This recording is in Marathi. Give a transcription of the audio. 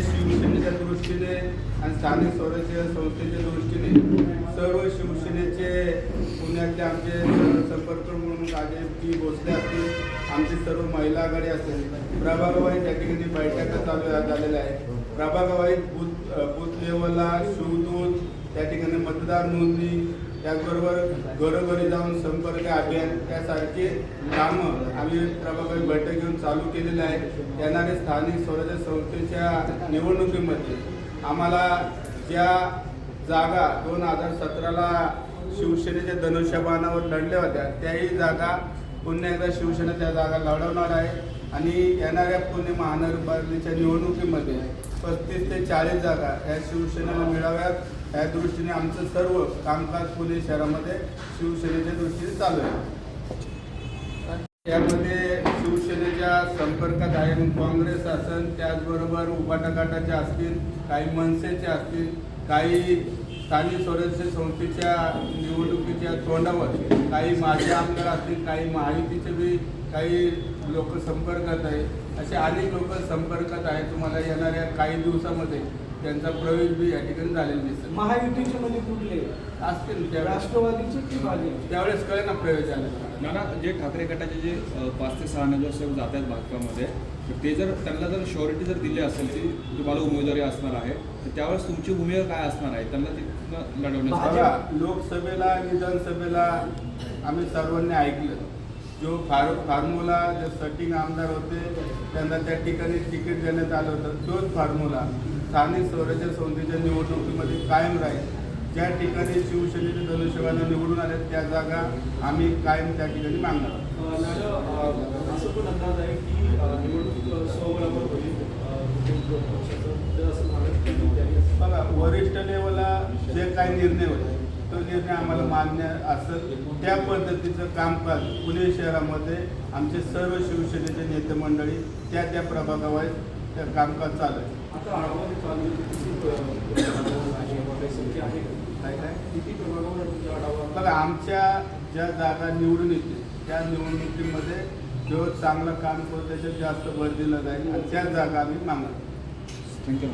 शिवसेनेच्या दृष्टीने आणि स्थानिक स्वराज्य संस्थेच्या दृष्टीने सर्व शिवसेनेचे पुण्यातले आमचे संपर्क म्हणून राजे पी भोसले असतील, आमची सर्व महिला आघाडी असेल, प्रभागवाईज त्या ठिकाणी बैठका चालू झालेल्या आहे. प्रभागवाईज बूथ लेवलला शिवदूत, त्या ठिकाणी मतदार नोंदणी, त्याचबरोबर घरोघरी जाऊन संपर्क अभियान यासारखे कामं आम्ही प्रभागात बैठक घेऊन चालू केलेले आहेत. येणाऱ्या स्थानिक स्वराज्य संस्थेच्या निवडणुकीमध्ये आम्हाला ज्या जागा 2017ला शिवसेनेच्या धनुष्यबाणावर लढल्या होत्या त्याही जागा पुन्हा एकदा शिवसेना त्या जागा लढवणार आहे. आणि येणाऱ्या पुणे महानगरपालिकेच्या निवडणुकीमध्ये 35 ते 40 जागा ह्या शिवसेनेला मिळाव्यात या दृष्टीने आमचं सर्व कामकाज पुणे शहरामध्ये शिवसेनेच्या दृष्टीने चालू आहे. यामध्ये शिवसेनेच्या संपर्कात आहे काँग्रेस असेल, त्याचबरोबर उभाटा गटाचे असतील, काही मनसेचे असतील, काही स्थानिक स्वराज्य संस्थेच्या निवडणुकीच्या तोंडावर काही माजी आमदार असतील, काही महायुतीचे बी काही लोक संपर्कात आहे. असे अनेक लोक संपर्कात आहेत. तुम्हाला येणाऱ्या काही दिवसामध्ये त्यांचा प्रवेश बी या ठिकाणी झालेला दिसेल. महायुतीचे मध्ये कुठले असतील त्या राष्ट्रवादीचे की भाजप त्यावेळेस कळे ना प्रवेश झाला. नाना, जे ठाकरे गटाचे जे 5 ते 6 नगरसेवक जात आहेत भाजपामध्ये, तर ते जर त्यांना जर श्युरिटी जर दिली असेल की तुम्हाला उमेदवारी असणार आहे, तर त्यावेळेस तुमची भूमिका काय असणार आहे त्यांना तिथनं लढवण्यासाठी? लोकसभेला विधानसभेला आम्ही सर्वांनी ऐकलं, जो फॉर्म्युला जे सटिंग आमदार होते त्यांना त्या ठिकाणी तिकीट देण्यात आलं होतं, तोच फॉर्म्युला स्थानिक स्वराज्य संस्थेच्या निवडणुकीमध्ये कायम राहील. ज्या ठिकाणी शिवसेनेचे धनुष्यबाण निवडून आले त्या जागा आम्ही कायम त्या ठिकाणी मागणार. असं पण अंदाज आहे की निवडणूक स्वबळावर होईल बघा, वरिष्ठ लेवलला जे काही निर्णय होते तो निर्णय आम्हाला मान्य असेल त्या पद्धतीचं कामकाज पुणे शहरामध्ये आमचे सर्व शिवसेनेचे नेते मंडळी त्या प्रभागावर त्या कामकाज चालू आहे. आता आढावा चालू आहे काय किती प्रभागावर आढावा? बघा, आमच्या ज्या जागा निवडून येते त्या निवडणुकीमध्ये जो चांगलं काम करतो त्याच्यात जास्त भर दिला जाईल आणि त्याच जागा आम्ही मागणार. थँक्यू.